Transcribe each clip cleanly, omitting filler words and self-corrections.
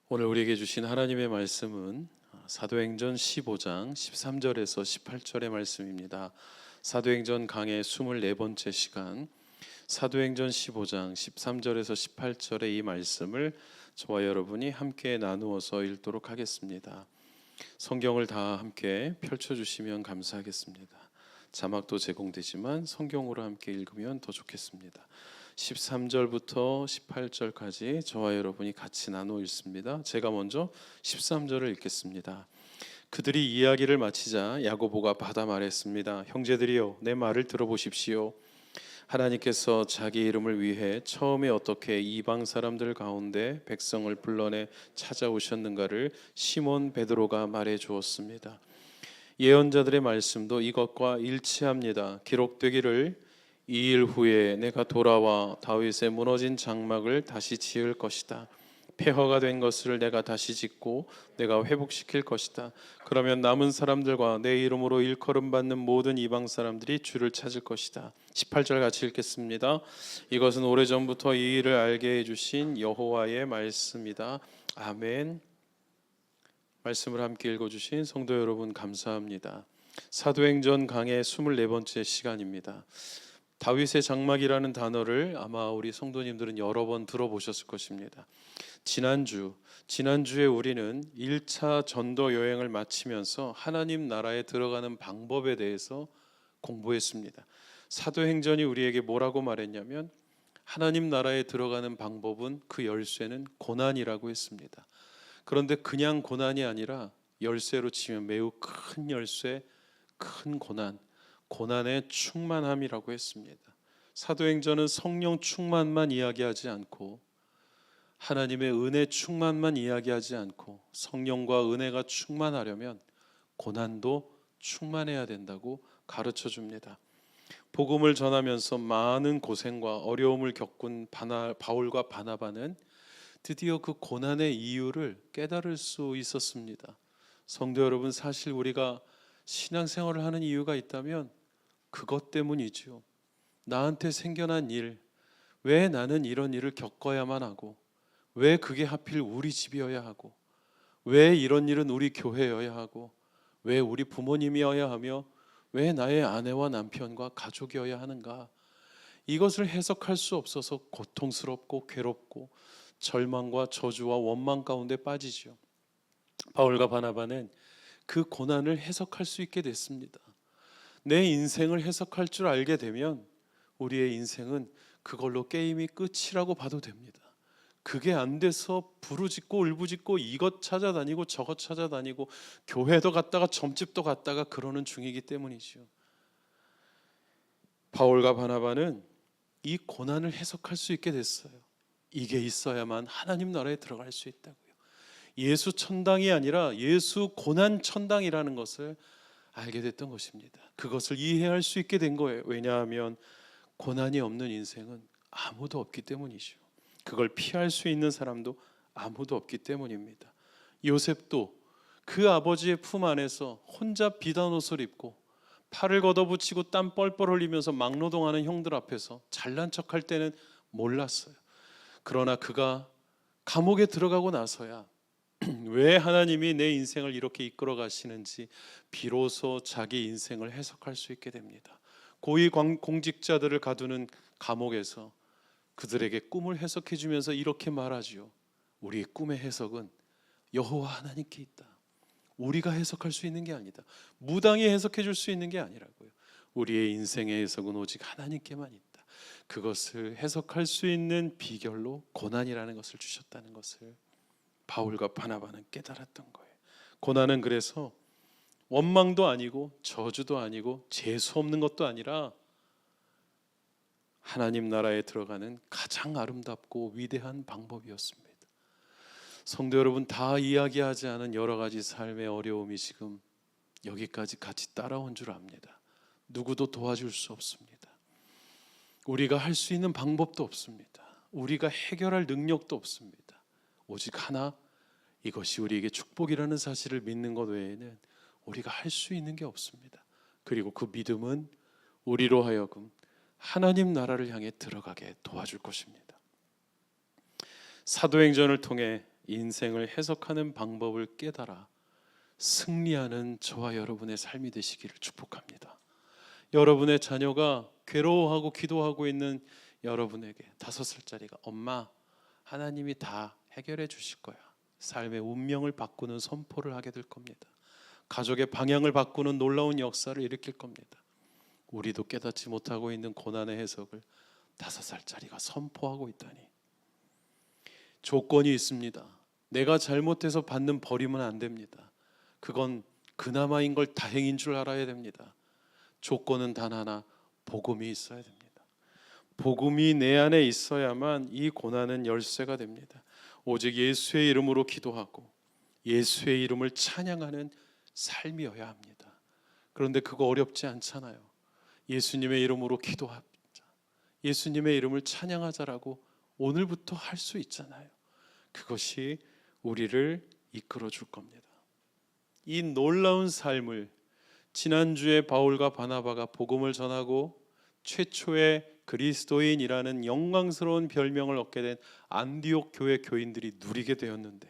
오늘 우리에게 주신 하나님의 말씀은 사도행전 15장 13절에서 18절의 말씀입니다. 사도행전 강의 24번째 시간, 사도행전 15장 13절에서 18절의 이 말씀을 저와 여러분이 함께 나누어서 읽도록 하겠습니다. 성경을 다 함께 펼쳐주시면 감사하겠습니다. 자막도 제공되지만 성경으로 함께 읽으면 더 좋겠습니다. 13절부터 18절까지 저와 여러분이 같이 나누어 읽습니다. 제가 먼저 13절을 읽겠습니다. 그들이 이야기를 마치자 야고보가 받아 말했습니다. 형제들이여, 내 말을 들어보십시오. 하나님께서 자기 이름을 위해 처음에 어떻게 이방 사람들 가운데 백성을 불러내 찾아오셨는가를 시몬 베드로가 말해 주었습니다. 예언자들의 말씀도 이것과 일치합니다. 기록되기를 이 일 후에 내가 돌아와 다윗의 무너진 장막을 다시 지을 것이다. 폐허가 된 것을 내가 다시 짓고 내가 회복시킬 것이다. 그러면 남은 사람들과 내 이름으로 일컬음 받는 모든 이방 사람들이 주를 찾을 것이다. 18절 같이 읽겠습니다. 이것은 오래전부터 이 일을 알게 해주신 여호와의 말씀이다. 아멘. 말씀을 함께 읽어주신 성도 여러분 감사합니다. 사도행전 강의 24번째 시간입니다. 다윗의 장막이라는 단어를 아마 우리 성도님들은 여러 번 들어보셨을 것입니다. 지난주에 우리는 1차 전도 여행을 마치면서 하나님 나라에 들어가는 방법에 대해서 공부했습니다. 사도행전이 우리에게 뭐라고 말했냐면 하나님 나라에 들어가는 방법은 그 열쇠는 고난이라고 했습니다. 그런데 그냥 고난이 아니라 열쇠로 치면 매우 큰 열쇠, 큰 고난의 충만함이라고 했습니다. 사도행전은 성령 충만만 이야기하지 않고 하나님의 은혜 충만만 이야기하지 않고 성령과 은혜가 충만하려면 고난도 충만해야 된다고 가르쳐 줍니다. 복음을 전하면서 많은 고생과 어려움을 겪은 바울과 바나바는 드디어 그 고난의 이유를 깨달을 수 있었습니다. 성도 여러분, 사실 우리가 신앙생활을 하는 이유가 있다면 그것 때문이지요. 나한테 생겨난 일, 왜 나는 이런 일을 겪어야만 하고, 왜 그게 하필 우리 집이어야 하고, 왜 이런 일은 우리 교회여야 하고, 왜 우리 부모님이어야 하며, 왜 나의 아내와 남편과 가족이어야 하는가? 이것을 해석할 수 없어서 고통스럽고 괴롭고 절망과 저주와 원망 가운데 빠지죠. 바울과 바나바는 그 고난을 해석할 수 있게 됐습니다. 내 인생을 해석할 줄 알게 되면 우리의 인생은 그걸로 게임이 끝이라고 봐도 됩니다. 그게 안 돼서 부르짖고 울부짖고 이것 찾아다니고 저것 찾아다니고 교회도 갔다가 점집도 갔다가 그러는 중이기 때문이죠. 바울과 바나바는 이 고난을 해석할 수 있게 됐어요. 이게 있어야만 하나님 나라에 들어갈 수 있다고요. 예수 천당이 아니라 예수 고난 천당이라는 것을 알게 됐던 것입니다. 그것을 이해할 수 있게 된 거예요. 왜냐하면 고난이 없는 인생은 아무도 없기 때문이죠. 그걸 피할 수 있는 사람도 아무도 없기 때문입니다. 요셉도 그 아버지의 품 안에서 혼자 비단 옷을 입고 팔을 걷어붙이고 땀 뻘뻘 흘리면서 막노동하는 형들 앞에서 잘난 척할 때는 몰랐어요. 그러나 그가 감옥에 들어가고 나서야 왜 하나님이 내 인생을 이렇게 이끌어 가시는지 비로소 자기 인생을 해석할 수 있게 됩니다. 고위 공직자들을 가두는 감옥에서 그들에게 꿈을 해석해 주면서 이렇게 말하지요. 우리의 꿈의 해석은 여호와 하나님께 있다. 우리가 해석할 수 있는 게 아니다. 무당이 해석해 줄 수 있는 게 아니라고요. 우리의 인생의 해석은 오직 하나님께만 있다. 그것을 해석할 수 있는 비결로 고난이라는 것을 주셨다는 것을 바울과 바나바는 깨달았던 거예요. 고난은 그래서 원망도 아니고 저주도 아니고 재수 없는 것도 아니라 하나님 나라에 들어가는 가장 아름답고 위대한 방법이었습니다. 성도 여러분, 다 이야기하지 않은 여러 가지 삶의 어려움이 지금 여기까지 같이 따라온 줄 압니다. 누구도 도와줄 수 없습니다. 우리가 할 수 있는 방법도 없습니다. 우리가 해결할 능력도 없습니다. 오직 하나, 이것이 우리에게 축복이라는 사실을 믿는 것 외에는 우리가 할 수 있는 게 없습니다. 그리고 그 믿음은 우리로 하여금 하나님 나라를 향해 들어가게 도와줄 것입니다. 사도행전을 통해 인생을 해석하는 방법을 깨달아 승리하는 저와 여러분의 삶이 되시기를 축복합니다. 여러분의 자녀가 괴로워하고 기도하고 있는 여러분에게 5살짜리가 엄마, 하나님이 다 해결해 주실 거야. 삶의 운명을 바꾸는 선포를 하게 될 겁니다. 가족의 방향을 바꾸는 놀라운 역사를 일으킬 겁니다. 우리도 깨닫지 못하고 있는 고난의 해석을 5살짜리가 선포하고 있다니. 조건이 있습니다. 내가 잘못해서 받는 버림은 안 됩니다. 그건 그나마인 걸 다행인 줄 알아야 됩니다. 조건은 단 하나, 복음이 있어야 됩니다. 복음이 내 안에 있어야만 이 고난은 열쇠가 됩니다. 오직 예수의 이름으로 기도하고 예수의 이름을 찬양하는 삶이어야 합니다. 그런데 그거 어렵지 않잖아요. 예수님의 이름으로 기도하자, 예수님의 이름을 찬양하자라고 오늘부터 할 수 있잖아요. 그것이 우리를 이끌어 줄 겁니다. 이 놀라운 삶을 지난주에 바울과 바나바가 복음을 전하고 최초의 그리스도인이라는 영광스러운 별명을 얻게 된 안디옥 교회 교인들이 누리게 되었는데,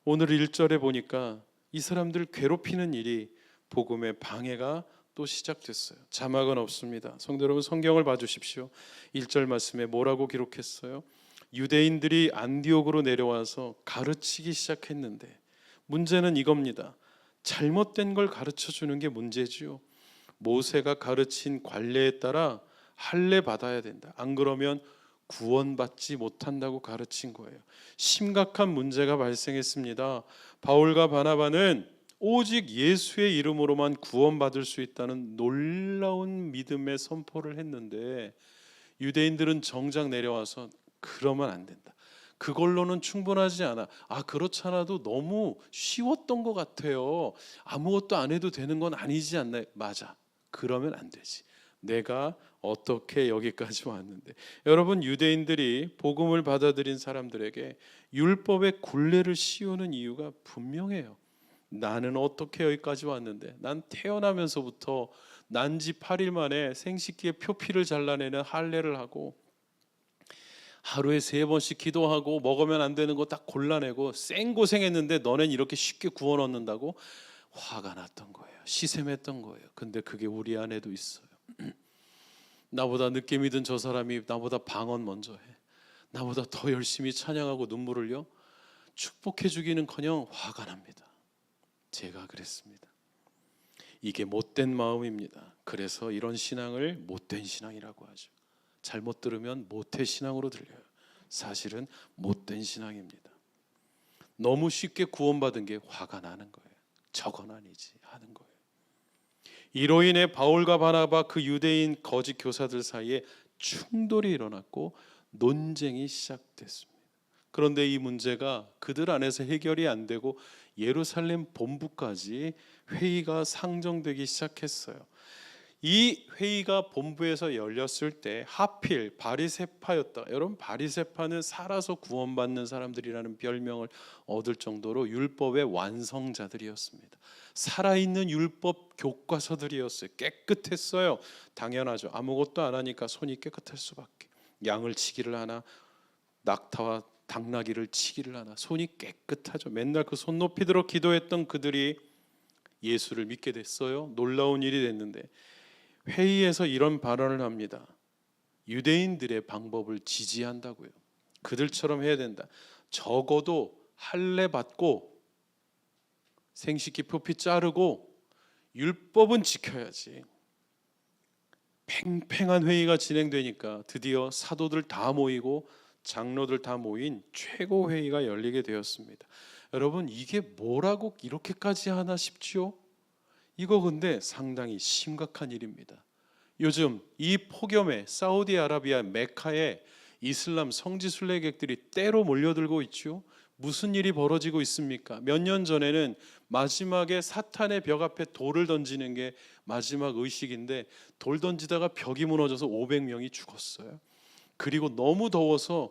오늘 1절에 보니까 이 사람들 괴롭히는 일이 복음의 방해가 또 시작됐어요. 자막은 없습니다. 성도 여러분, 성경을 봐주십시오. 1절 말씀에 뭐라고 기록했어요? 유대인들이 안디옥으로 내려와서 가르치기 시작했는데, 문제는 이겁니다. 잘못된 걸 가르쳐 주는 게 문제지요. 모세가 가르친 관례에 따라 할례 받아야 된다. 안 그러면 구원받지 못한다고 가르친 거예요. 심각한 문제가 발생했습니다. 바울과 바나바는 오직 예수의 이름으로만 구원받을 수 있다는 놀라운 믿음의 선포를 했는데, 유대인들은 정작 내려와서 그러면 안 된다. 그걸로는 충분하지 않아. 그렇잖아도 너무 쉬웠던 것 같아요. 아무것도 안 해도 되는 건 아니지 않나요? 맞아. 그러면 안 되지. 내가 어떻게 여기까지 왔는데. 여러분, 유대인들이 복음을 받아들인 사람들에게 율법의 굴레를 씌우는 이유가 분명해요. 나는 어떻게 여기까지 왔는데, 난 태어나면서부터 난지 8일 만에 생식기의 표피를 잘라내는 할례를 하고 하루에 3번씩 기도하고 먹으면 안 되는 거 딱 골라내고 생고생했는데 너넨 이렇게 쉽게 구원 얻는다고 화가 났던 거예요. 시샘했던 거예요. 근데 그게 우리 안에도 있어요. 나보다 늦게 믿은 저 사람이 나보다 방언 먼저 해, 나보다 더 열심히 찬양하고 눈물 흘려 축복해 주기는커녕 화가 납니다. 제가 그랬습니다. 이게 못된 마음입니다. 그래서 이런 신앙을 못된 신앙이라고 하죠. 잘못 들으면 모태 신앙으로 들려요. 사실은 못된 신앙입니다. 너무 쉽게 구원받은 게 화가 나는 거예요. 저건 아니지 하는 거예요. 이로 인해 바울과 바나바 그 유대인 거짓 교사들 사이에 충돌이 일어났고 논쟁이 시작됐습니다. 그런데 이 문제가 그들 안에서 해결이 안 되고 예루살렘 본부까지 회의가 상정되기 시작했어요. 이 회의가 본부에서 열렸을 때 하필 바리새파였다. 여러분, 바리새파는 살아서 구원받는 사람들이라는 별명을 얻을 정도로 율법의 완성자들이었습니다. 살아있는 율법 교과서들이었어요. 깨끗했어요. 당연하죠. 아무것도 안 하니까 손이 깨끗할 수밖에. 양을 치기를 하나, 낙타와 당나귀를 치기를 하나, 손이 깨끗하죠. 맨날 그 손 높이 들어 기도했던 그들이 예수를 믿게 됐어요. 놀라운 일이 됐는데 회의에서 이런 발언을 합니다. 유대인들의 방법을 지지한다고요. 그들처럼 해야 된다. 적어도 할례 받고 생식기 표피 자르고 율법은 지켜야지. 팽팽한 회의가 진행되니까 드디어 사도들 다 모이고 장로들 다 모인 최고 회의가 열리게 되었습니다. 여러분, 이게 뭐라고 이렇게까지 하나 싶지요? 이거 근데 상당히 심각한 일입니다. 요즘 이 폭염에 사우디아라비아 메카에 이슬람 성지 순례객들이 때로 몰려들고 있죠. 무슨 일이 벌어지고 있습니까? 몇 년 전에는 마지막에 사탄의 벽 앞에 돌을 던지는 게 마지막 의식인데 돌 던지다가 벽이 무너져서 500명이 죽었어요. 그리고 너무 더워서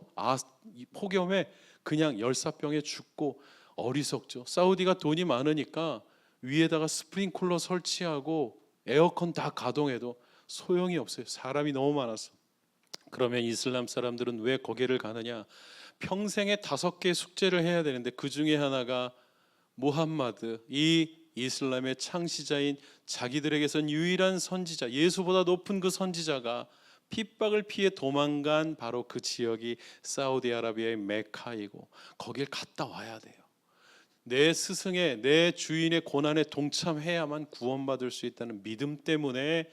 이 폭염에 그냥 열사병에 죽고, 어리석죠. 사우디가 돈이 많으니까 위에다가 스프링클러 설치하고 에어컨 다 가동해도 소용이 없어요. 사람이 너무 많아서. 그러면 이슬람 사람들은 왜 거기를 가느냐? 평생에 5개 숙제를 해야 되는데 그 중에 하나가 무함마드, 이 이슬람의 창시자인 자기들에게선 유일한 선지자, 예수보다 높은 그 선지자가 핍박을 피해 도망간 바로 그 지역이 사우디아라비아의 메카이고 거길 갔다 와야 돼요. 내 스승의, 내 주인의 고난에 동참해야만 구원받을 수 있다는 믿음 때문에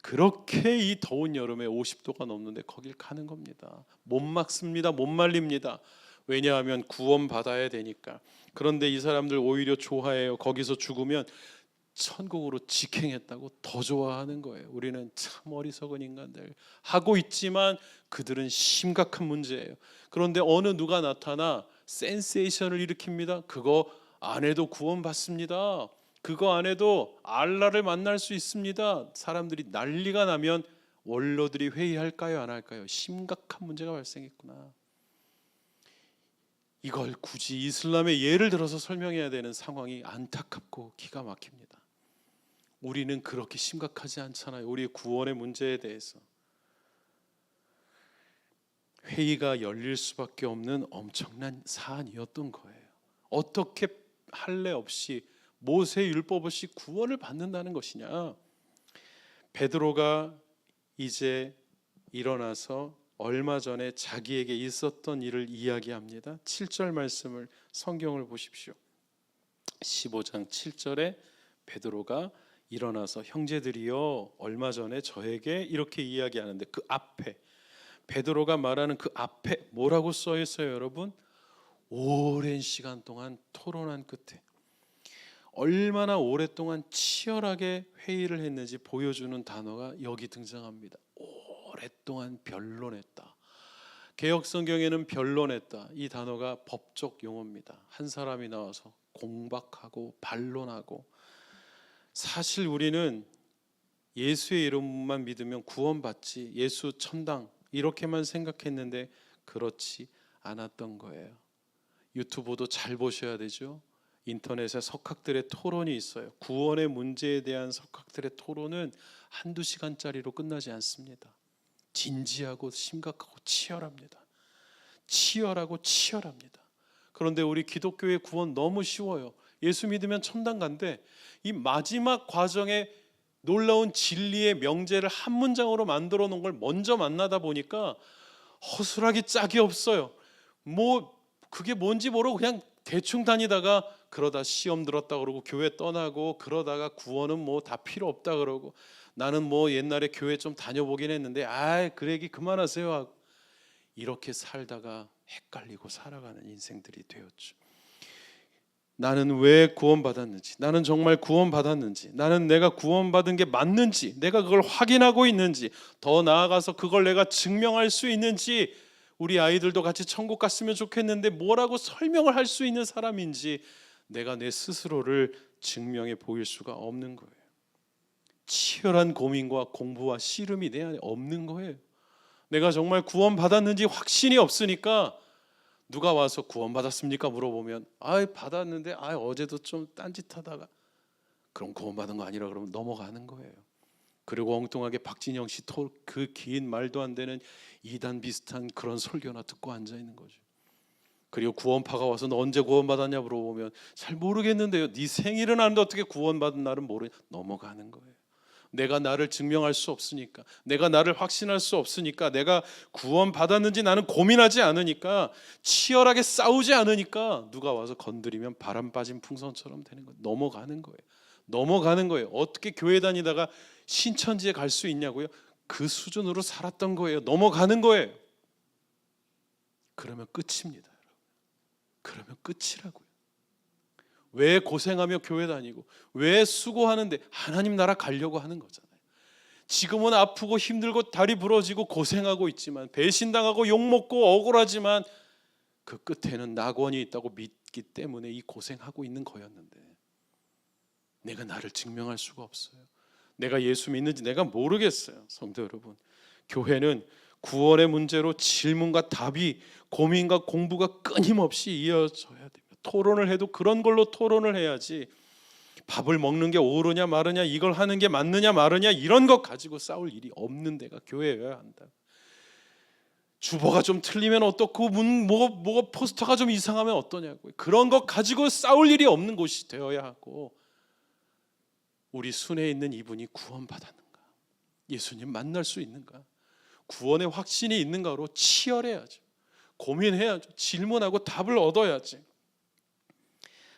그렇게 이 더운 여름에 50도가 넘는데 거길 가는 겁니다. 못 막습니다. 못 말립니다. 왜냐하면 구원받아야 되니까. 그런데 이 사람들 오히려 좋아해요. 거기서 죽으면 천국으로 직행했다고 더 좋아하는 거예요. 우리는 참 어리석은 인간들 하고 있지만 그들은 심각한 문제예요. 그런데 어느 누가 나타나 센세이션을 일으킵니다. 그거 안 해도 구원받습니다. 그거 안 해도 알라를 만날 수 있습니다. 사람들이 난리가 나면 원로들이 회의할까요? 안 할까요? 심각한 문제가 발생했구나. 이걸 굳이 이슬람의 예를 들어서 설명해야 되는 상황이 안타깝고 기가 막힙니다. 우리는 그렇게 심각하지 않잖아요. 우리의 구원의 문제에 대해서. 회의가 열릴 수밖에 없는 엄청난 사안이었던 거예요. 어떻게 할례 없이 모세 율법 없이 구원을 받는다는 것이냐? 베드로가 이제 일어나서 얼마 전에 자기에게 있었던 일을 이야기합니다. 7절 말씀을 성경을 보십시오. 15장 7절에 베드로가 일어나서 형제들이여 얼마 전에 저에게 이렇게 이야기하는데 그 앞에 베드로가 말하는 그 앞에 뭐라고 써 있어요, 여러분? 오랜 시간 동안 토론한 끝에 얼마나 오랫동안 치열하게 회의를 했는지 보여주는 단어가 여기 등장합니다. 오랫동안 변론했다. 개역 성경에는 변론했다. 이 단어가 법적 용어입니다. 한 사람이 나와서 공박하고 반론하고. 사실 우리는 예수의 이름만 믿으면 구원받지, 예수 천당 이렇게만 생각했는데 그렇지 않았던 거예요. 유튜브도 잘 보셔야 되죠. 인터넷에 석학들의 토론이 있어요. 구원의 문제에 대한 석학들의 토론은 한두 시간짜리로 끝나지 않습니다. 진지하고 심각하고 치열합니다. 치열하고 치열합니다. 그런데 우리 기독교의 구원 너무 쉬워요. 예수 믿으면 천당 간대. 이 마지막 과정에 놀라운 진리의 명제를 한 문장으로 만들어 놓은 걸 먼저 만나다 보니까 허술하기 짝이 없어요. 뭐 그게 뭔지 모르고 그냥 대충 다니다가 그러다 시험 들었다 그러고 교회 떠나고 그러다가 구원은 뭐 다 필요 없다 그러고 나는 뭐 옛날에 교회 좀 다녀보긴 했는데 그 얘기 그만하세요 하고 이렇게 살다가 헷갈리고 살아가는 인생들이 되었죠. 나는 왜 구원받았는지, 나는 정말 구원받았는지, 나는 내가 구원받은 게 맞는지, 내가 그걸 확인하고 있는지, 더 나아가서 그걸 내가 증명할 수 있는지, 우리 아이들도 같이 천국 갔으면 좋겠는데 뭐라고 설명을 할 수 있는 사람인지 내가 내 스스로를 증명해 보일 수가 없는 거예요. 치열한 고민과 공부와 씨름이 내 안에 없는 거예요. 내가 정말 구원받았는지 확신이 없으니까 누가 와서 구원받았습니까? 물어보면 받았는데 어제도 좀 딴짓하다가 그럼 구원받은 거 아니라 그러면 넘어가는 거예요. 그리고 엉뚱하게 박진영 씨 그 긴 말도 안 되는 이단 비슷한 그런 설교나 듣고 앉아 있는 거죠. 그리고 구원파가 와서 너 언제 구원받았냐 물어보면 잘 모르겠는데요. 네 생일은 아는데 어떻게 구원받은 날은 모르냐. 넘어가는 거예요. 내가 나를 증명할 수 없으니까, 내가 나를 확신할 수 없으니까, 내가 구원받았는지 나는 고민하지 않으니까, 치열하게 싸우지 않으니까 누가 와서 건드리면 바람 빠진 풍선처럼 되는 거예요. 넘어가는 거예요. 넘어가는 거예요. 어떻게 교회 다니다가 신천지에 갈 수 있냐고요? 그 수준으로 살았던 거예요. 넘어가는 거예요. 그러면 끝입니다. 그러면 끝이라고요. 왜 고생하며 교회 다니고 왜 수고하는데 하나님 나라 가려고 하는 거잖아요. 지금은 아프고 힘들고 다리 부러지고 고생하고 있지만 배신당하고 욕먹고 억울하지만 그 끝에는 낙원이 있다고 믿기 때문에 이 고생하고 있는 거였는데 내가 나를 증명할 수가 없어요. 내가 예수 믿는지 내가 모르겠어요. 성도 여러분, 교회는 구원의 문제로 질문과 답이 고민과 공부가 끊임없이 이어져야 됩니다. 토론을 해도 그런 걸로 토론을 해야지 밥을 먹는 게 옳으냐 마르냐 이걸 하는 게 맞느냐 마르냐 이런 것 가지고 싸울 일이 없는 데가 교회여야 한다. 주보가 좀 틀리면 어떻고 뭐가 포스터가 좀 이상하면 어떠냐고요. 그런 것 가지고 싸울 일이 없는 곳이 되어야 하고, 우리 순회에 있는 이분이 구원받았는가, 예수님 만날 수 있는가, 구원의 확신이 있는가로 치열해야죠. 고민해야죠. 질문하고 답을 얻어야지.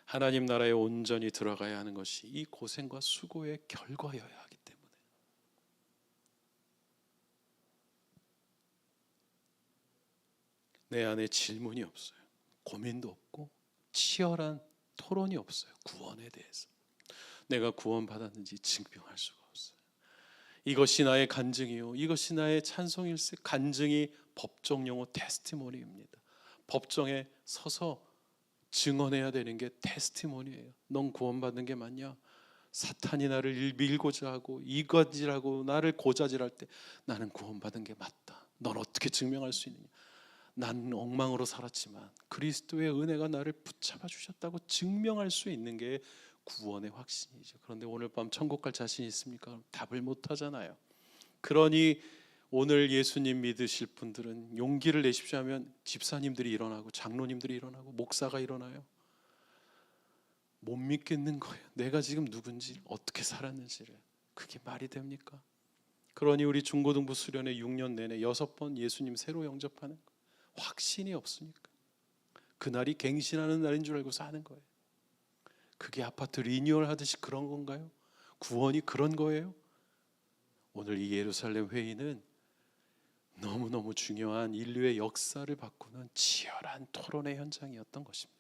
하나님 나라에 온전히 들어가야 하는 것이 이 고생과 수고의 결과여야 하기 때문에 내 안에 질문이 없어요. 고민도 없고 치열한 토론이 없어요. 구원에 대해서 내가 구원받았는지 증명할 수가 없어요. 이것이 나의 간증이요, 이것이 나의 찬송일세. 간증이 법정 용어 테스티모니입니다. 법정에 서서 증언해야 되는 게 테스티모니예요. 넌 구원받는 게 맞냐? 사탄이 나를 밀고자 하고 이거지라고 나를 고자질할 때 나는 구원받은 게 맞다. 넌 어떻게 증명할 수 있느냐? 난 엉망으로 살았지만 그리스도의 은혜가 나를 붙잡아 주셨다고 증명할 수 있는 게 구원의 확신이죠. 그런데 오늘 밤 천국 갈 자신 있습니까? 답을 못 하잖아요. 그러니 오늘 예수님 믿으실 분들은 용기를 내십시오 하면 집사님들이 일어나고 장로님들이 일어나고 목사가 일어나요. 못 믿겠는 거예요. 내가 지금 누군지 어떻게 살았는지를. 그게 말이 됩니까? 그러니 우리 중고등부 수련회 6년 내내 6번 예수님 새로 영접하는 거. 확신이 없으니까 그날이 갱신하는 날인 줄 알고 사는 거예요. 그게 아파트 리뉴얼 하듯이 그런 건가요? 구원이 그런 거예요? 오늘 이 예루살렘 회의는 너무너무 중요한 인류의 역사를 바꾸는 치열한 토론의 현장이었던 것입니다.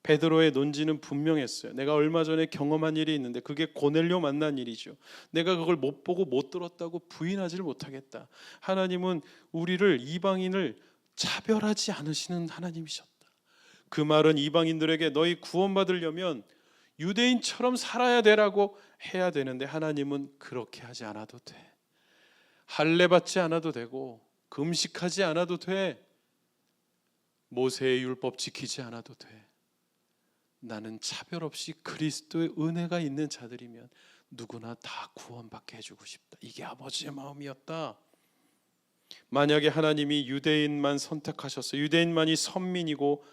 베드로의 논지는 분명했어요. 내가 얼마 전에 경험한 일이 있는데 그게 고넬료 만난 일이죠. 내가 그걸 못 보고 못 들었다고 부인하지를 못하겠다. 하나님은 우리를, 이방인을 차별하지 않으시는 하나님이셨다. 그 말은 이방인들에게 너희 구원받으려면 유대인처럼 살아야 되라고 해야 되는데 하나님은 그렇게 하지 않아도 돼. 할례 받지 않아도 되고 금식하지 않아도 돼. 모세의 율법 지키지 않아도 돼. 나는 차별 없이 그리스도의 은혜가 있는 자들이면 누구나 다 구원받게 해주고 싶다. 이게 아버지의 마음이었다. 만약에 하나님이 유대인만 선택하셨어요. 유대인만이 선민이고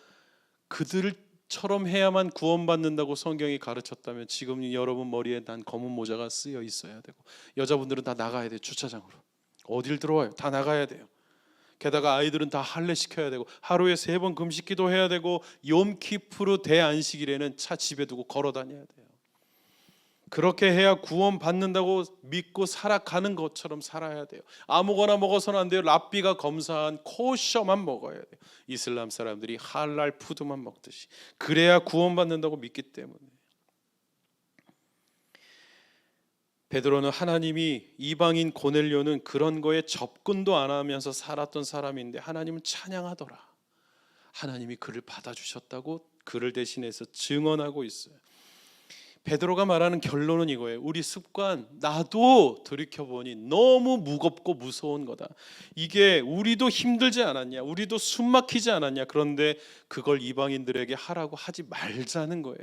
그들처럼 해야만 구원받는다고 성경이 가르쳤다면 지금 여러분 머리에 난 검은 모자가 쓰여 있어야 되고 여자분들은 다 나가야 돼요. 주차장으로. 어딜 들어와요? 다 나가야 돼요. 게다가 아이들은 다 할례 시켜야 되고 하루에 3번 금식기도 해야 되고 욤키프르 대안식일에는 차 집에 두고 걸어 다녀야 돼요. 그렇게 해야 구원받는다고 믿고 살아가는 것처럼 살아야 돼요. 아무거나 먹어서는 안 돼요. 랍비가 검사한 코셔만 먹어야 돼요. 이슬람 사람들이 할랄 푸드만 먹듯이. 그래야 구원받는다고 믿기 때문에. 베드로는 하나님이 이방인 고넬료는 그런 거에 접근도 안 하면서 살았던 사람인데 하나님은 찬양하더라. 하나님이 그를 받아주셨다고 그를 대신해서 증언하고 있어요. 베드로가 말하는 결론은 이거예요. 우리 습관, 나도 돌이켜보니 너무 무겁고 무서운 거다. 이게 우리도 힘들지 않았냐, 우리도 숨막히지 않았냐. 그런데 그걸 이방인들에게 하라고 하지 말자는 거예요.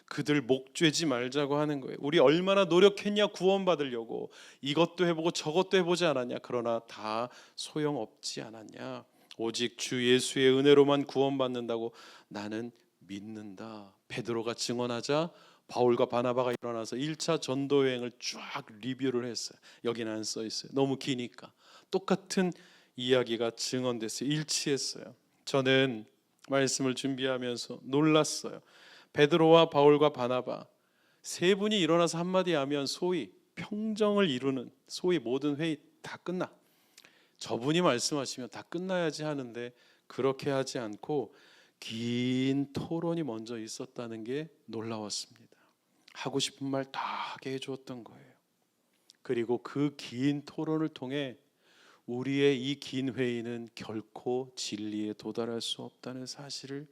그들 목죄지 말자고 하는 거예요. 우리 얼마나 노력했냐 구원받으려고. 이것도 해보고 저것도 해보지 않았냐. 그러나 다 소용없지 않았냐. 오직 주 예수의 은혜로만 구원받는다고 나는 믿는다. 베드로가 증언하자 바울과 바나바가 일어나서 1차 전도 여행을 쫙 리뷰를 했어요. 여기는 안 써 있어요. 너무 기니까. 똑같은 이야기가 증언됐어요. 일치했어요. 저는 말씀을 준비하면서 놀랐어요. 베드로와 바울과 바나바 세 분이 일어나서 한마디 하면 소위 평정을 이루는, 소위 모든 회의 다 끝나. 저분이 말씀하시면 다 끝나야지 하는데 그렇게 하지 않고 긴 토론이 먼저 있었다는 게 놀라웠습니다. 하고 싶은 말 다 하게 해주었던 거예요. 그리고 그 긴 토론을 통해 우리의 이 긴 회의는 결코 진리에 도달할 수 없다는 사실을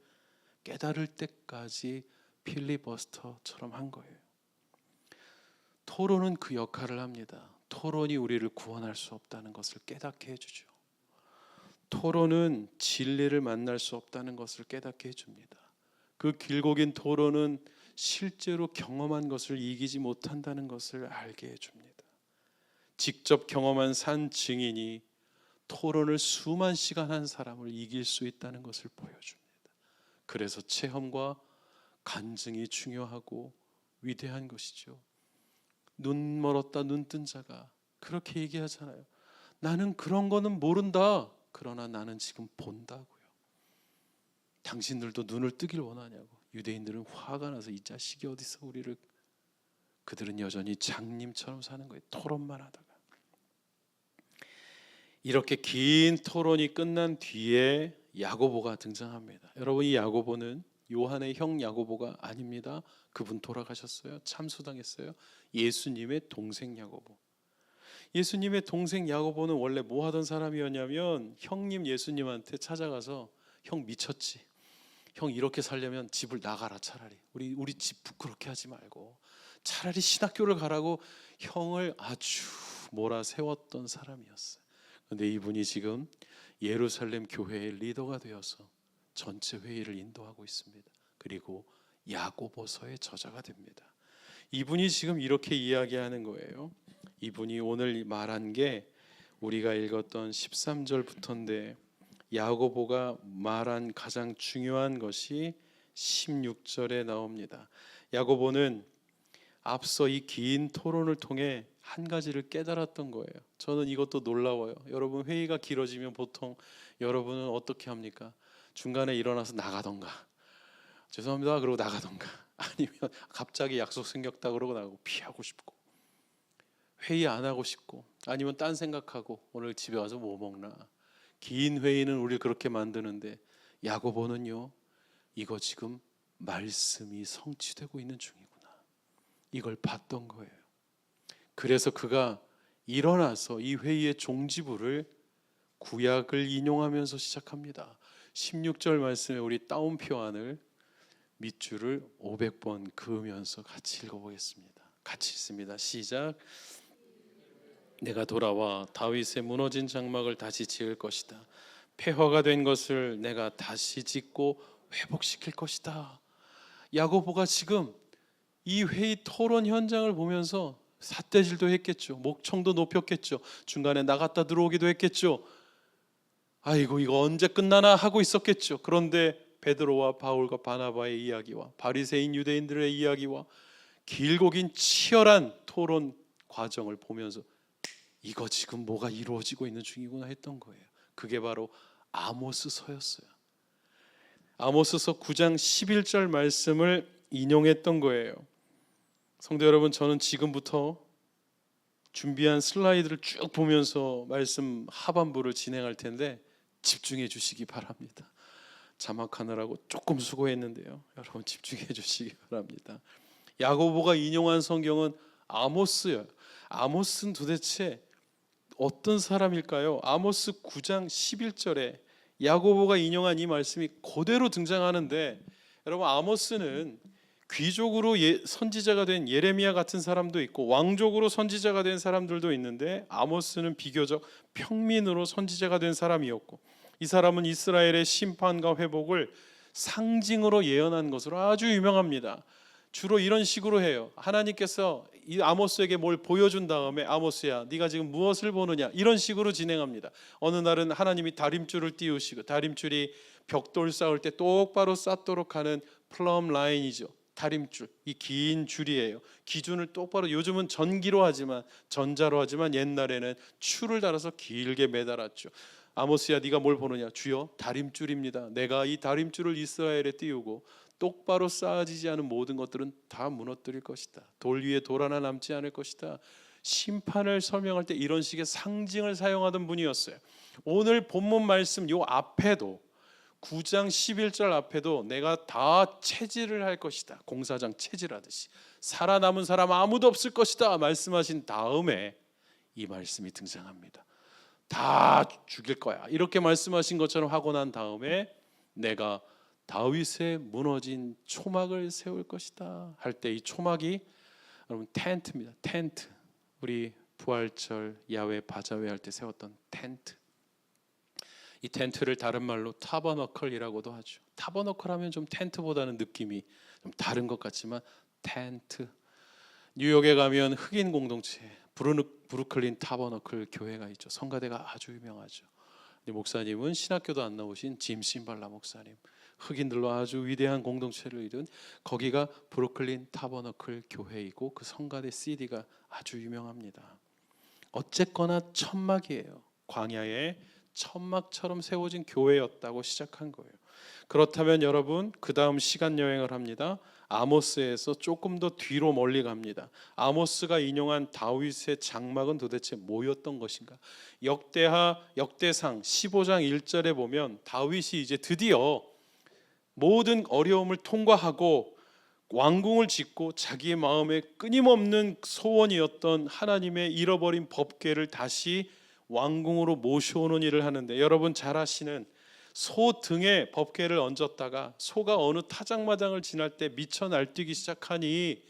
깨달을 때까지 필리버스터처럼 한 거예요. 토론은 그 역할을 합니다. 토론이 우리를 구원할 수 없다는 것을 깨닫게 해주죠. 토론은 진리를 만날 수 없다는 것을 깨닫게 해줍니다. 그 길고 긴 토론은 실제로 경험한 것을 이기지 못한다는 것을 알게 해줍니다. 직접 경험한 산 증인이 토론을 수만 시간 한 사람을 이길 수 있다는 것을 보여줍니다. 그래서 체험과 간증이 중요하고 위대한 것이죠. 눈 멀었다 눈 뜬 자가 그렇게 얘기하잖아요. 나는 그런 거는 모른다. 그러나 나는 지금 본다고요. 당신들도 눈을 뜨길 원하냐고. 유대인들은 화가 나서 이 자식이 어디서 우리를. 그들은 여전히 장님처럼 사는 거예요. 토론만 하다가. 이렇게 긴 토론이 끝난 뒤에 야고보가 등장합니다. 여러분, 이 야고보는 요한의 형 야고보가 아닙니다. 그분 돌아가셨어요. 참수당했어요. 예수님의 동생 야고보. 예수님의 동생 야고보는 원래 뭐 하던 사람이었냐면 형님 예수님한테 찾아가서 형 미쳤지. 형 이렇게 살려면 집을 나가라. 차라리 우리 집 부끄럽게 하지 말고 차라리 신학교를 가라고 형을 아주 몰아세웠던 사람이었어요. 그런데 이분이 지금 예루살렘 교회의 리더가 되어서 전체 회의를 인도하고 있습니다. 그리고 야고보서의 저자가 됩니다. 이분이 지금 이렇게 이야기하는 거예요. 이분이 오늘 말한 게 우리가 읽었던 13절부터인데 야고보가 말한 가장 중요한 것이 16절에 나옵니다. 야고보는 앞서 이 긴 토론을 통해 한 가지를 깨달았던 거예요. 저는 이것도 놀라워요. 여러분, 회의가 길어지면 보통 여러분은 어떻게 합니까? 중간에 일어나서 나가던가, 죄송합니다 그러고 나가던가, 아니면 갑자기 약속 생겼다 그러고 나가고 피하고 싶고, 회의 안 하고 싶고, 아니면 딴 생각하고 오늘 집에 와서 뭐 먹나. 긴 회의는 우리를 그렇게 만드는데 야고보는요, 이거 지금 말씀이 성취되고 있는 중이구나, 이걸 봤던 거예요. 그래서 그가 일어나서 이 회의의 종지부를 구약을 인용하면서 시작합니다. 16절 말씀에 우리 따옴표안을 밑줄을 500번 그으면서 같이 읽어보겠습니다. 같이 읽습니다. 시작. 내가 돌아와 다윗의 무너진 장막을 다시 지을 것이다. 폐허가 된 것을 내가 다시 짓고 회복시킬 것이다. 야고보가 지금 이 회의 토론 현장을 보면서 삿대질도 했겠죠. 목청도 높였겠죠. 중간에 나갔다 들어오기도 했겠죠. 아이고 이거 언제 끝나나 하고 있었겠죠. 그런데 베드로와 바울과 바나바의 이야기와 바리새인 유대인들의 이야기와 길고 긴 치열한 토론 과정을 보면서 이거 지금 뭐가 이루어지고 있는 중이구나 했던 거예요. 그게 바로 아모스서였어요. 아모스서 9장 11절 말씀을 인용했던 거예요. 성도 여러분, 저는 지금부터 준비한 슬라이드를 쭉 보면서 말씀 하반부를 진행할 텐데 집중해 주시기 바랍니다. 자막하느라고 조금 수고했는데요. 여러분 집중해 주시기 바랍니다. 야고보가 인용한 성경은 아모스예요. 아모스는 도대체 어떤 사람일까요? 아모스 9장 11절에 야고보가 인용한 이 말씀이 그대로 등장하는데, 여러분 아모스는 귀족으로 선지자가 된 예레미야 같은 사람도 있고 왕족으로 선지자가 된 사람들도 있는데 아모스는 비교적 평민으로 선지자가 된 사람이었고, 이 사람은 이스라엘의 심판과 회복을 상징으로 예언한 것으로 아주 유명합니다. 주로 이런 식으로 해요. 하나님께서 이 아모스에게 뭘 보여준 다음에 아모스야 네가 지금 무엇을 보느냐, 이런 식으로 진행합니다. 어느 날은 하나님이 다림줄을 띄우시고, 다림줄이 벽돌 쌓을 때 똑바로 쌓도록 하는 플럼 라인이죠. 다림줄, 이 긴 줄이에요. 기준을 똑바로, 요즘은 전기로 하지만 전자로 하지만 옛날에는 줄을 달아서 길게 매달았죠. 아모스야 네가 뭘 보느냐, 주여 다림줄입니다. 내가 이 다림줄을 이스라엘에 띄우고 똑바로 쌓아지지 않은 모든 것들은 다 무너뜨릴 것이다. 돌 위에 돌 하나 남지 않을 것이다. 심판을 설명할 때 이런 식의 상징을 사용하던 분이었어요. 오늘 본문 말씀 요 앞에도 9장 11절 앞에도 내가 다 체질을 할 것이다, 공사장 체질하듯이 살아남은 사람 아무도 없을 것이다 말씀하신 다음에 이 말씀이 등장합니다. 다 죽일 거야 이렇게 말씀하신 것처럼 하고 난 다음에 내가 다윗의 무너진 초막을 세울 것이다 할 때 이 초막이 여러분 텐트입니다. 텐트, 우리 부활절 야외 바자회 할 때 세웠던 텐트. 이 텐트를 다른 말로 타버너클이라고도 하죠. 타버너클 하면 좀 텐트보다는 느낌이 좀 다른 것 같지만 텐트. 뉴욕에 가면 흑인 공동체 브루클린 타버너클 교회가 있죠. 성가대가 아주 유명하죠. 목사님은 신학교도 안 나오신 짐 심발라 목사님, 흑인들로 아주 위대한 공동체를 이룬, 거기가 브루클린 타버너클 교회이고 그 성가대 CD가 아주 유명합니다. 어쨌거나 천막이에요. 광야에 천막처럼 세워진 교회였다고 시작한 거예요. 그렇다면 여러분, 그 다음 시간 여행을 합니다. 아모스에서 조금 더 뒤로 멀리 갑니다. 아모스가 인용한 다윗의 장막은 도대체 뭐였던 것인가? 역대상 15장 1절에 보면 다윗이 이제 드디어 모든 어려움을 통과하고 왕궁을 짓고 자기의 마음에 끊임없는 소원이었던 하나님의 잃어버린 법궤를 다시 왕궁으로 모셔오는 일을 하는데, 여러분 잘 아시는 소 등에 법궤를 얹었다가 소가 어느 타작마당을 지날 때 미쳐 날뛰기 시작하니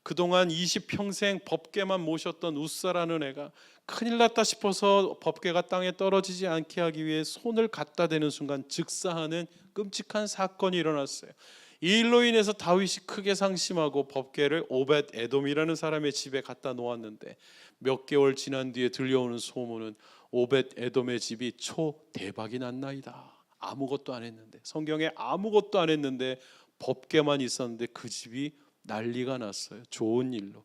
그동안 20평생 법궤만 모셨던 웃사라는 애가 큰일 났다 싶어서 법궤가 땅에 떨어지지 않게 하기 위해 손을 갖다 대는 순간 즉사하는 끔찍한 사건이 일어났어요. 이 일로 인해서 다윗이 크게 상심하고 법궤를 오벳 에돔이라는 사람의 집에 갖다 놓았는데, 몇 개월 지난 뒤에 들려오는 소문은 오벳 에돔의 집이 초대박이 났나이다. 아무것도 안 했는데, 성경에 아무것도 안 했는데 법궤만 있었는데 그 집이 난리가 났어요. 좋은 일로.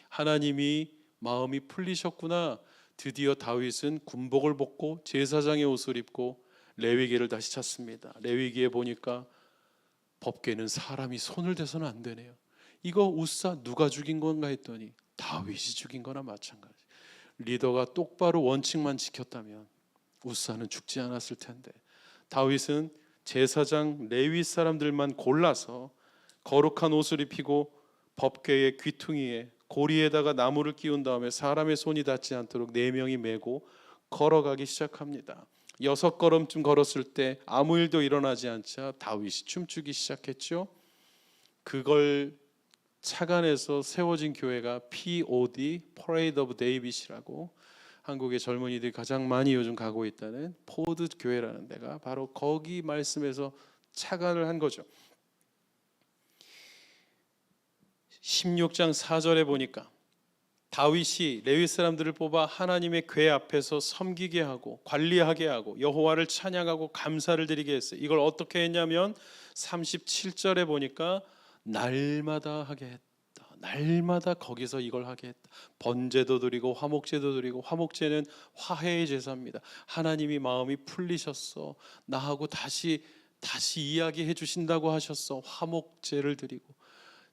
하나님이 마음이 풀리셨구나. 드디어 다윗은 군복을 벗고 제사장의 옷을 입고 레위기를 다시 찾습니다. 레위기에 보니까 법궤는 사람이 손을 대서는 안 되네요. 이거 웃사 누가 죽인 건가 했더니 다윗이 죽인 거나 마찬가지. 리더가 똑바로 원칙만 지켰다면 웃사는 죽지 않았을 텐데, 다윗은 제사장 레위 사람들만 골라서 거룩한 옷을 입히고 법궤의 귀퉁이에 고리에다가 나무를 끼운 다음에 사람의 손이 닿지 않도록 4명이 메고 걸어가기 시작합니다. 6걸음쯤 걸었을 때 아무 일도 일어나지 않자 다윗이 춤추기 시작했죠. 그걸 착안해서 세워진 교회가 POD, Parade of David이라고, 한국의 젊은이들이 가장 많이 요즘 가고 있다는 포드 교회라는 데가 바로 거기 말씀에서 착안을 한 거죠. 16장 4절에 보니까 다윗이 레위 사람들을 뽑아 하나님의 궤 앞에서 섬기게 하고 관리하게 하고 여호와를 찬양하고 감사를 드리게 했어요. 이걸 어떻게 했냐면 37절에 보니까 날마다 하게 했다. 날마다 거기서 이걸 하게 했다. 번제도 드리고 화목제도 드리고, 화목제는 화해의 제사입니다. 하나님이 마음이 풀리셨어, 나하고 다시 이야기해 주신다고 하셨어. 화목제를 드리고,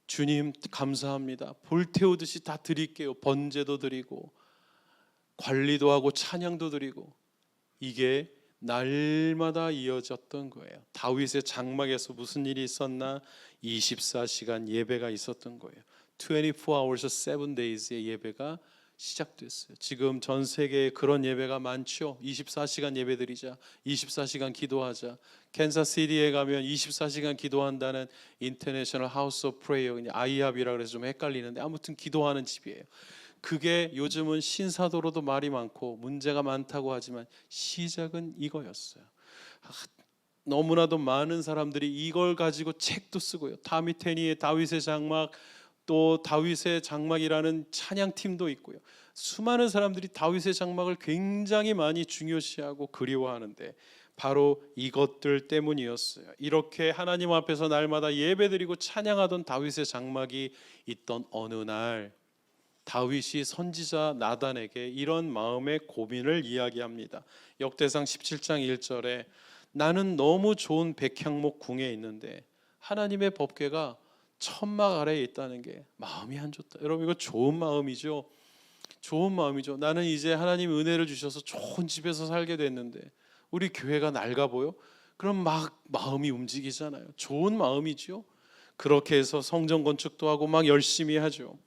주님 감사합니다, 불태우듯이 다 드릴게요. 번제도 드리고 관리도 하고 찬양도 드리고, 이게 날마다 이어졌던 거예요. 다윗의 장막에서 무슨 일이 있었나? 24시간 예배가 있었던 거예요. 24 hours, 7 days의 예배가 시작됐어요. 지금 전 세계에 그런 예배가 많죠. 24시간 예배드리자, 24시간 기도하자. 캔사시티에 가면 24시간 기도한다는 인터내셔널 하우스 오브 프레이어, 아이합이라 그래서 좀 헷갈리는데 아무튼 기도하는 집이에요. 그게 요즘은 신사도로도 말이 많고 문제가 많다고 하지만 시작은 이거였어요. 너무나도 많은 사람들이 이걸 가지고 책도 쓰고요. 타미테니의 다윗의 장막, 또 다윗의 장막이라는 찬양팀도 있고요. 수많은 사람들이 다윗의 장막을 굉장히 많이 중요시하고 그리워하는데 바로 이것들 때문이었어요. 이렇게 하나님 앞에서 날마다 예배드리고 찬양하던 다윗의 장막이 있던 어느 날, 다윗이 선지자 나단에게 이런 마음의 고민을 이야기합니다. 역대상 17장 1절에 나는 너무 좋은 백향목 궁에 있는데 하나님의 법궤가 천막 아래에 있다는 게 마음이 안 좋다. 여러분, 이거 좋은 마음이죠. 좋은 마음이죠. 나는 이제 하나님 은혜를 주셔서 좋은 집에서 살게 됐는데 우리 교회가 낡아 보여? 그럼 막 마음이 움직이잖아요. 좋은 마음이죠. 그렇게 해서 성전 건축도 하고 막 열심히 하죠.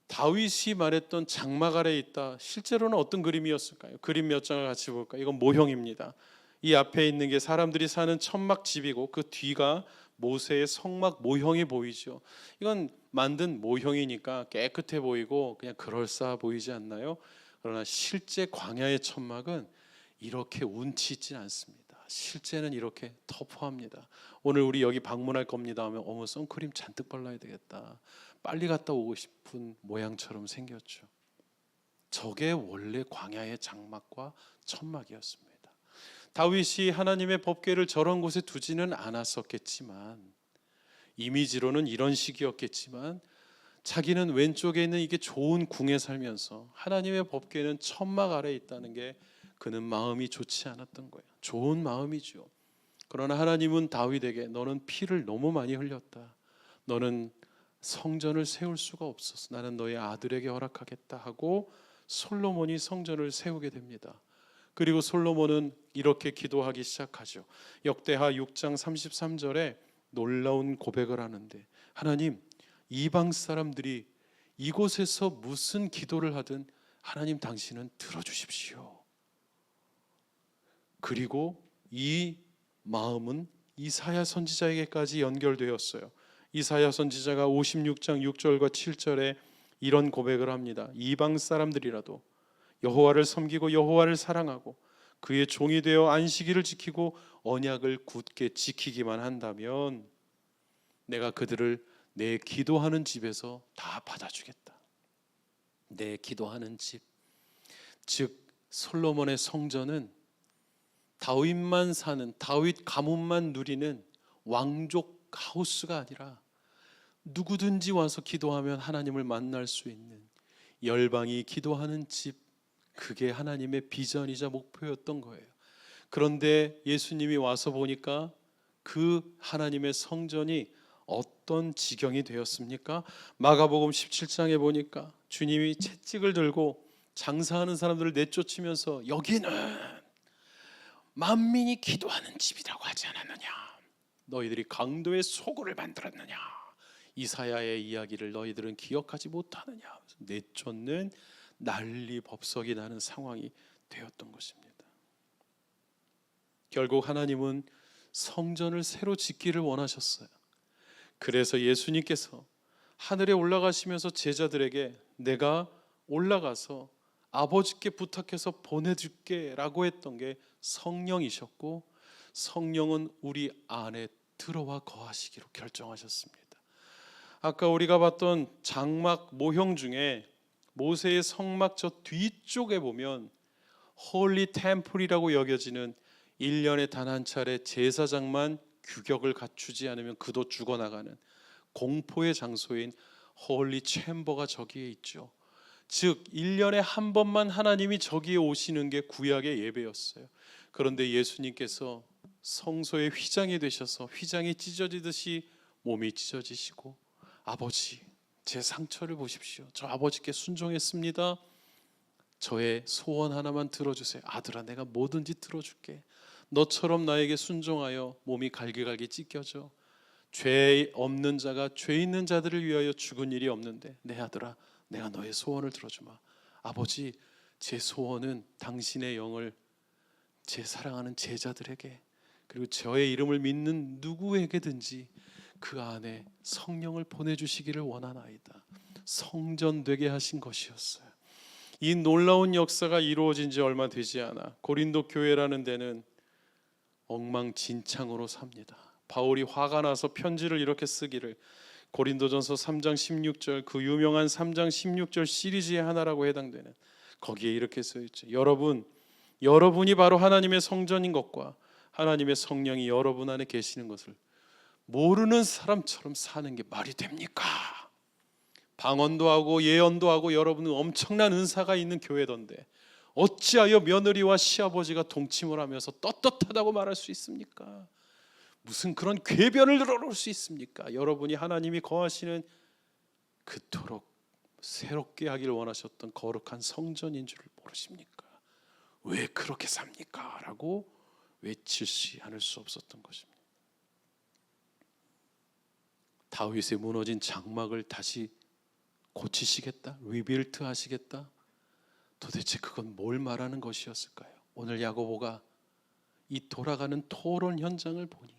다윗이 말했던 장막 아래에 있다, 실제로는 어떤 그림이었을까요? 그림 몇 장을 같이 볼까요? 이건 모형입니다. 이 앞에 있는 게 사람들이 사는 천막집이고 그 뒤가 모세의 성막 모형이 보이죠. 이건 만든 모형이니까 깨끗해 보이고 그냥 그럴싸해 보이지 않나요? 그러나 실제 광야의 천막은 이렇게 운치 있지 않습니다. 실제는 이렇게 터프합니다. 오늘 우리 여기 방문할 겁니다 하면 어머 선크림 잔뜩 발라야 되겠다, 빨리 갔다 오고 싶은 모양처럼 생겼죠. 저게 원래 광야의 장막과 천막이었습니다. 다윗이 하나님의 법궤를 저런 곳에 두지는 않았었겠지만, 이미지로는 이런 식이었겠지만, 자기는 왼쪽에 있는 이게 좋은 궁에 살면서 하나님의 법궤는 천막 아래에 있다는 게 그는 마음이 좋지 않았던 거예요. 좋은 마음이죠. 그러나 하나님은 다윗에게 너는 피를 너무 많이 흘렸다. 너는 성전을 세울 수가 없었어. 나는 너의 아들에게 허락하겠다 하고 솔로몬이 성전을 세우게 됩니다. 그리고 솔로몬은 이렇게 기도하기 시작하죠. 역대하 6장 33절에 놀라운 고백을 하는데, 하나님, 이방 사람들이 이곳에서 무슨 기도를 하든 하나님 당신은 들어주십시오. 그리고 이 마음은 이사야 선지자에게까지 연결되었어요. 이사야 선지자가 56장 6절과 7절에 이런 고백을 합니다. 이방 사람들이라도 여호와를 섬기고 여호와를 사랑하고 그의 종이 되어 안식일을 지키고 언약을 굳게 지키기만 한다면 내가 그들을 내 기도하는 집에서 다 받아주겠다. 내 기도하는 집, 즉 솔로몬의 성전은 다윗만 사는, 다윗 가문만 누리는 왕족 하우스가 아니라 누구든지 와서 기도하면 하나님을 만날 수 있는 열방이 기도하는 집, 그게 하나님의 비전이자 목표였던 거예요. 그런데 예수님이 와서 보니까 그 하나님의 성전이 어떤 지경이 되었습니까? 마가복음 17장에 보니까 주님이 채찍을 들고 장사하는 사람들을 내쫓으면서 여기는 만민이 기도하는 집이라고 하지 않았느냐? 너희들이 강도의 소굴을 만들었느냐? 이사야의 이야기를 너희들은 기억하지 못하느냐? 내쫓는 난리 법석이 나는 상황이 되었던 것입니다. 결국 하나님은 성전을 새로 짓기를 원하셨어요. 그래서 예수님께서 하늘에 올라가시면서 제자들에게 내가 올라가서 아버지께 부탁해서 보내줄게 라고 했던 게 성령이셨고, 성령은 우리 안에 들어와 거하시기로 결정하셨습니다. 아까 우리가 봤던 장막 모형 중에 모세의 성막 저 뒤쪽에 보면 홀리 템플이라고 여겨지는 1년에 단 한 차례 제사장만 규격을 갖추지 않으면 그도 죽어나가는 공포의 장소인 홀리 챔버가 저기에 있죠. 즉 1년에 한 번만 하나님이 저기에 오시는 게 구약의 예배였어요. 그런데 예수님께서 성소의 휘장이 되셔서 휘장이 찢어지듯이 몸이 찢어지시고, 아버지 제 상처를 보십시오. 저 아버지께 순종했습니다. 저의 소원 하나만 들어주세요. 아들아, 내가 뭐든지 들어줄게. 너처럼 나에게 순종하여 몸이 갈기갈기 찢겨져 죄 없는 자가 죄 있는 자들을 위하여 죽은 일이 없는데 내 아들아, 내가 너의 소원을 들어주마. 아버지, 제 소원은 당신의 영을 제 사랑하는 제자들에게, 그리고 저의 이름을 믿는 누구에게든지 그 안에 성령을 보내주시기를 원하나이다. 성전되게 하신 것이었어요. 이 놀라운 역사가 이루어진 지 얼마 되지 않아 고린도 교회라는 데는 엉망진창으로 삽니다. 바울이 화가 나서 편지를 이렇게 쓰기를, 고린도전서 3장 16절, 그 유명한 3장 16절 시리즈의 하나라고 해당되는, 거기에 이렇게 써있죠. 여러분이 바로 하나님의 성전인 것과 하나님의 성령이 여러분 안에 계시는 것을 모르는 사람처럼 사는 게 말이 됩니까? 방언도 하고 예언도 하고 여러분은 엄청난 은사가 있는 교회던데 어찌하여 며느리와 시아버지가 동침을 하면서 떳떳하다고 말할 수 있습니까? 무슨 그런 궤변을 들어놓을 수 있습니까? 여러분이 하나님이 거하시는 그토록 새롭게 하기를 원하셨던 거룩한 성전인 줄을 모르십니까? 왜 그렇게 삽니까? 라고 외치지 않을 수 없었던 것입니다. 다윗의 무너진 장막을 다시 고치시겠다? 리빌트 하시겠다? 도대체 그건 뭘 말하는 것이었을까요? 오늘 야고보가 이 돌아가는 토론 현장을 보니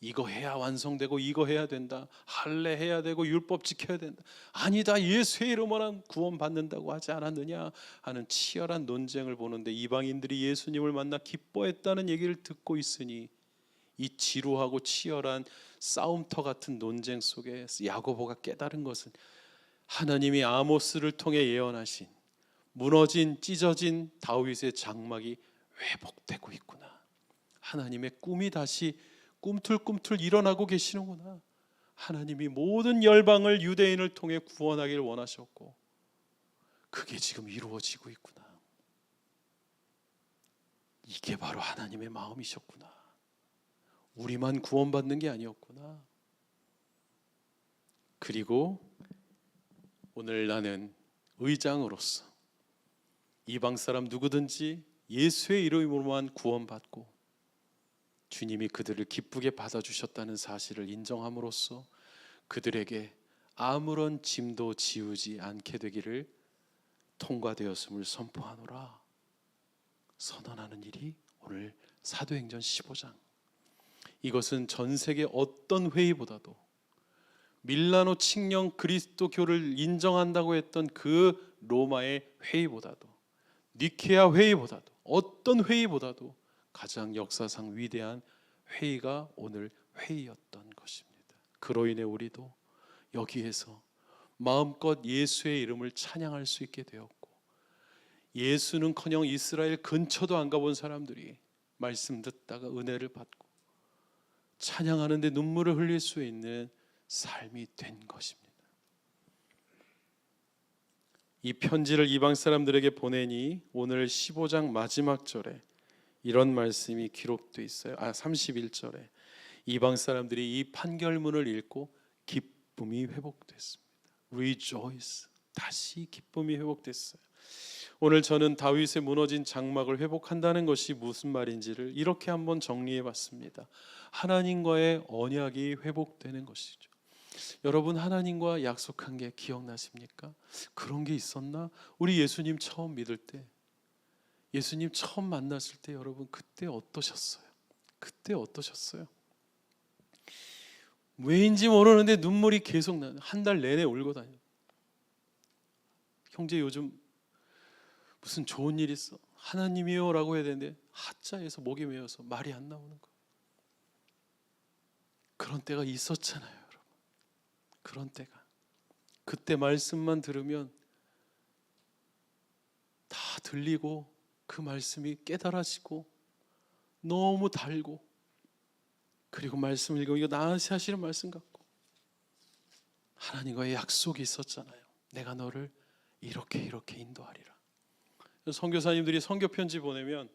이거 해야 완성되고 이거 해야 된다, 할례 해야 되고 율법 지켜야 된다, 아니다 예수의 이름으로만 구원받는다고 하지 않았느냐 하는 치열한 논쟁을 보는데, 이방인들이 예수님을 만나 기뻐했다는 얘기를 듣고 있으니 이 지루하고 치열한 싸움터 같은 논쟁 속에 야고보가 깨달은 것은 하나님이 아모스를 통해 예언하신 무너진 찢어진 다윗의 장막이 회복되고 있구나. 하나님의 꿈이 다시 꿈틀꿈틀 일어나고 계시는구나. 하나님이 모든 열방을 유대인을 통해 구원하기를 원하셨고 그게 지금 이루어지고 있구나. 이게 바로 하나님의 마음이셨구나. 우리만 구원받는 게 아니었구나. 그리고 오늘 나는 의장으로서 이방 사람 누구든지 예수의 이름으로만 구원받고 주님이 그들을 기쁘게 받아주셨다는 사실을 인정함으로써 그들에게 아무런 짐도 지우지 않게 되기를 통과되었음을 선포하노라 선언하는 일이 오늘 사도행전 15장. 이것은 전 세계 어떤 회의보다도 밀라노 칙령 그리스도교를 인정한다고 했던 그 로마의 회의보다도 니케아 회의보다도 어떤 회의보다도 가장 역사상 위대한 회의가 오늘 회의였던 것입니다. 그로 인해 우리도 여기에서 마음껏 예수의 이름을 찬양할 수 있게 되었고 예수는커녕 이스라엘 근처도 안 가본 사람들이 말씀 듣다가 은혜를 받고 찬양하는데 눈물을 흘릴 수 있는 삶이 된 것입니다. 이 편지를 이방 사람들에게 보내니 오늘 15장 마지막 절에 이런 말씀이 기록되어 있어요. 31절에 이방 사람들이 이 판결문을 읽고 기쁨이 회복됐습니다. Rejoice. 다시 기쁨이 회복됐어요. 오늘 저는 다윗의 무너진 장막을 회복한다는 것이 무슨 말인지를 이렇게 한번 정리해 봤습니다. 하나님과의 언약이 회복되는 것이죠. 여러분 하나님과 약속한 게 기억나십니까? 그런 게 있었나? 우리 예수님 처음 믿을 때, 예수님 처음 만났을 때 여러분 그때 어떠셨어요? 그때 어떠셨어요? 왜인지 모르는데 눈물이 계속 나는 한 달 내내 울고 다녀. 형제 요즘 무슨 좋은 일 있어? 하나님이요 라고 해야 되는데 하자에서 목이 메어서 말이 안 나오는 거예요. 그런 때가 있었잖아요, 여러분. 그런 때가. 그때 말씀만 들으면 다 들리고 그 말씀이 깨달아지고 너무 달고 그리고 말씀을 읽으면 이거 나한테 하시는 말씀 같고 하나님과의 약속이 있었잖아요. 내가 너를 이렇게 인도하리라. 선교사님들이 선교 편지 보내면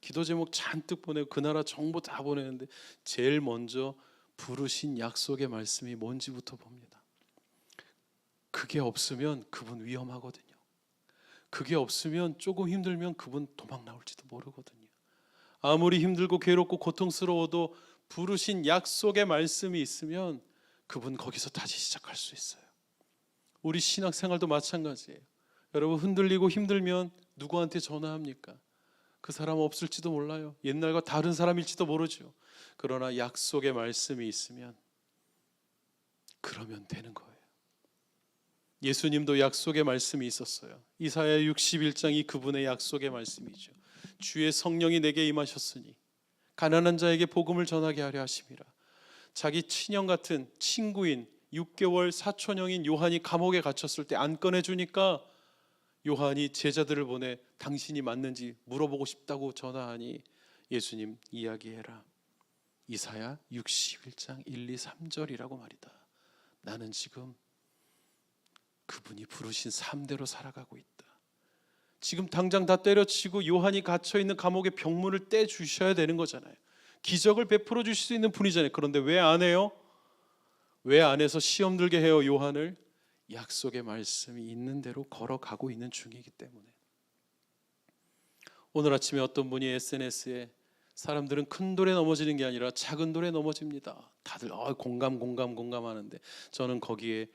기도 제목 잔뜩 보내고 그 나라 정보 다 보내는데 제일 먼저 부르신 약속의 말씀이 뭔지부터 봅니다. 그게 없으면 그분 위험하거든요. 그게 없으면 조금 힘들면 그분 도망 나올지도 모르거든요. 아무리 힘들고 괴롭고 고통스러워도 부르신 약속의 말씀이 있으면 그분 거기서 다시 시작할 수 있어요. 우리 신학생활도 마찬가지예요. 여러분 흔들리고 힘들면 누구한테 전화합니까? 그 사람 없을지도 몰라요. 옛날과 다른 사람일지도 모르죠. 그러나 약속의 말씀이 있으면 그러면 되는 거예요. 예수님도 약속의 말씀이 있었어요. 이사야 61장이 그분의 약속의 말씀이죠. 주의 성령이 내게 임하셨으니 가난한 자에게 복음을 전하게 하려 하심이라. 자기 친형 같은 친구인 6개월 사촌형인 요한이 감옥에 갇혔을 때 안 꺼내주니까 요한이 제자들을 보내 당신이 맞는지 물어보고 싶다고 전화하니 예수님 이야기해라. 이사야 61장 1, 2, 3절이라고 말이다. 나는 지금 그분이 부르신 삶대로 살아가고 있다. 지금 당장 다 때려치고 요한이 갇혀있는 감옥의 병문을 떼주셔야 되는 거잖아요. 기적을 베풀어 주실 수 있는 분이잖아요. 그런데 왜 안 해요? 왜 안 해서 시험 들게 해요 요한을? 약속의 말씀이 있는 대로 걸어가고 있는 중이기 때문에. 오늘 아침에 어떤 분이 SNS에 사람들은 큰 돌에 넘어지는 게 아니라 작은 돌에 넘어집니다. 다들 공감 하는데 저는 거기에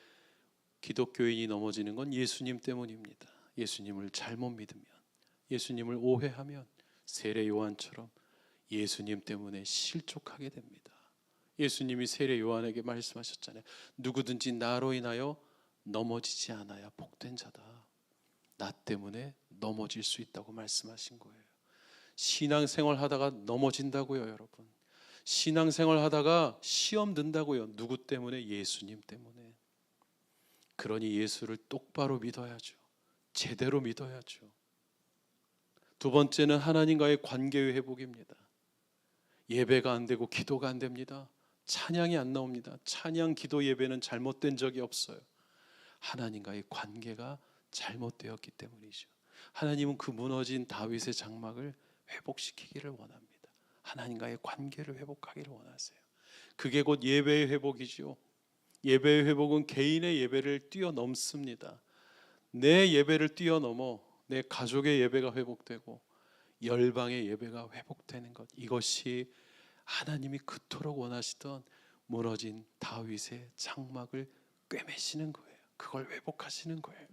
기독교인이 넘어지는 건 예수님 때문입니다. 예수님을 잘못 믿으면, 예수님을 오해하면 세례 요한처럼 예수님 때문에 실족하게 됩니다. 예수님이 세례 요한에게 말씀하셨잖아요. 누구든지 나로 인하여 넘어지지 않아야 복된 자다. 나 때문에 넘어질 수 있다고 말씀하신 거예요. 신앙생활 하다가 넘어진다고요, 여러분. 신앙생활 하다가 시험 든다고요. 누구 때문에? 예수님 때문에. 그러니 예수를 똑바로 믿어야죠. 제대로 믿어야죠. 두 번째는 하나님과의 관계의 회복입니다. 예배가 안 되고 기도가 안 됩니다. 찬양이 안 나옵니다. 찬양, 기도, 예배는 잘못된 적이 없어요. 하나님과의 관계가 잘못되었기 때문이죠. 하나님은 그 무너진 다윗의 장막을 회복시키기를 원합니다. 하나님과의 관계를 회복하기를 원하세요. 그게 곧 예배의 회복이죠. 예배의 회복은 개인의 예배를 뛰어넘습니다. 내 예배를 뛰어넘어 내 가족의 예배가 회복되고 열방의 예배가 회복되는 것, 이것이 하나님이 그토록 원하시던 무너진 다윗의 장막을 꿰매시는 거예요. 그걸 회복하시는 거예요.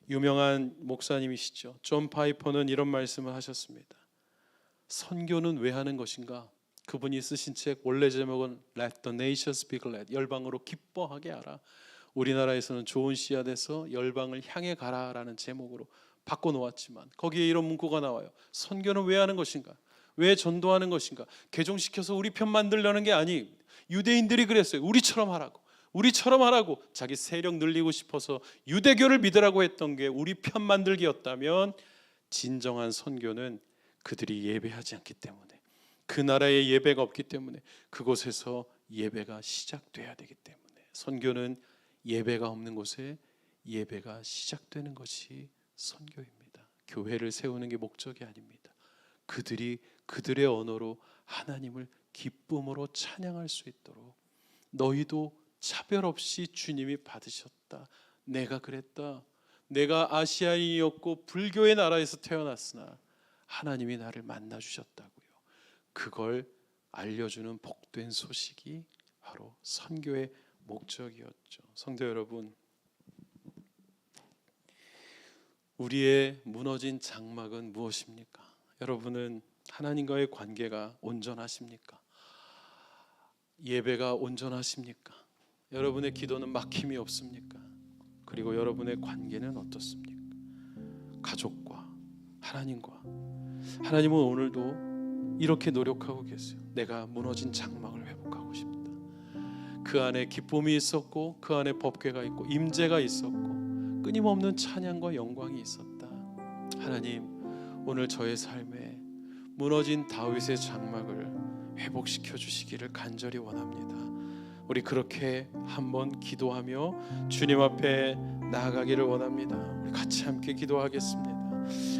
유명한 목사님이시죠. 존 파이퍼는 이런 말씀을 하셨습니다. 선교는 왜 하는 것인가? 그분이 쓰신 책 원래 제목은 Let the nations be glad, 열방으로 기뻐하게 하라. 우리나라에서는 좋은 씨앗에서 열방을 향해 가라라는 제목으로 바꿔놓았지만 거기에 이런 문구가 나와요. 선교는 왜 하는 것인가? 왜 전도하는 것인가? 개종시켜서 우리 편 만들려는 게 아니, 유대인들이 그랬어요. 우리처럼 하라고 자기 세력 늘리고 싶어서 유대교를 믿으라고 했던 게 우리 편 만들기였다면, 진정한 선교는 그들이 예배하지 않기 때문에, 그 나라에 예배가 없기 때문에 그곳에서 예배가 시작돼야 되기 때문에, 선교는 예배가 없는 곳에 예배가 시작되는 것이 선교입니다. 교회를 세우는 게 목적이 아닙니다. 그들이 그들의 언어로 하나님을 기쁨으로 찬양할 수 있도록, 너희도 차별 없이 주님이 받으셨다, 내가 그랬다, 내가 아시아인이었고 불교의 나라에서 태어났으나 하나님이 나를 만나 주셨다고요. 그걸 알려주는 복된 소식이 바로 선교의 목적이었죠. 성도 여러분, 우리의 무너진 장막은 무엇입니까? 여러분은 하나님과의 관계가 온전하십니까? 예배가 온전하십니까? 여러분의 기도는 막힘이 없습니까? 그리고 여러분의 관계는 어떻습니까? 가족과 하나님과, 하나님은 오늘도 이렇게 노력하고 계세요. 내가 무너진 장막을 회복하고 싶다. 그 안에 기쁨이 있었고, 그 안에 법궤가 있고, 임재가 있었고, 끊임없는 찬양과 영광이 있었다. 하나님, 오늘 저의 삶에 무너진 다윗의 장막을 회복시켜 주시기를 간절히 원합니다. 우리 그렇게 한번 기도하며 주님 앞에 나아가기를 원합니다. 우리 같이 함께 기도하겠습니다.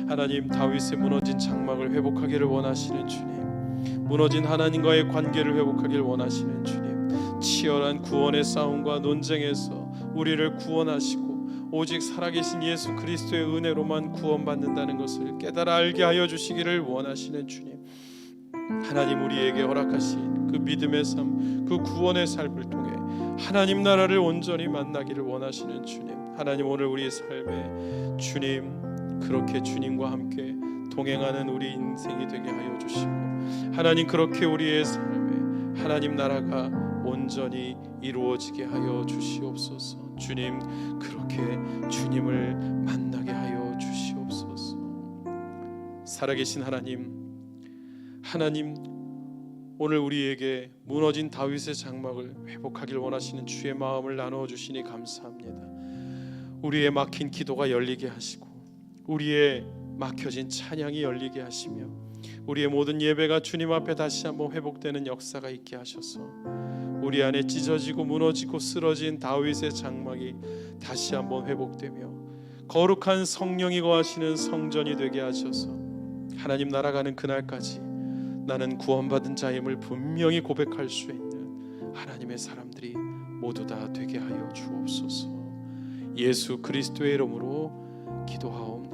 하나님, 다윗의 무너진 장막을 회복하기를 원하시는 주님, 무너진 하나님과의 관계를 회복하기를 원하시는 주님, 치열한 구원의 싸움과 논쟁에서 우리를 구원하시고 오직 살아계신 예수 그리스도의 은혜로만 구원받는다는 것을 깨달아 알게 하여 주시기를 원하시는 주님, 하나님, 우리에게 허락하신 그 믿음의 삶, 그 구원의 삶을 통해 하나님 나라를 온전히 만나기를 원하시는 주님, 하나님, 오늘 우리의 삶에 주님, 그렇게 주님과 함께 동행하는 우리 인생이 되게 하여 주시고, 하나님, 그렇게 우리의 삶에 하나님 나라가 온전히 이루어지게 하여 주시옵소서. 주님, 그렇게 주님을 만나게 하여 주시옵소서. 살아계신 하나님, 오늘 우리에게 무너진 다윗의 장막을 회복하길 원하시는 주의 마음을 나누어 주시니 감사합니다. 우리의 막힌 기도가 열리게 하시고, 우리의 막혀진 찬양이 열리게 하시며, 우리의 모든 예배가 주님 앞에 다시 한번 회복되는 역사가 있게 하셔서 우리 안에 찢어지고 무너지고 쓰러진 다윗의 장막이 다시 한번 회복되며 거룩한 성령이 거하시는 성전이 되게 하셔서 하나님 날아가는 그날까지 나는 구원받은 자임을 분명히 고백할 수 있는 하나님의 사람들이 모두 다 되게 하여 주옵소서. 예수 그리스도의 이름으로 기도하옵나이다.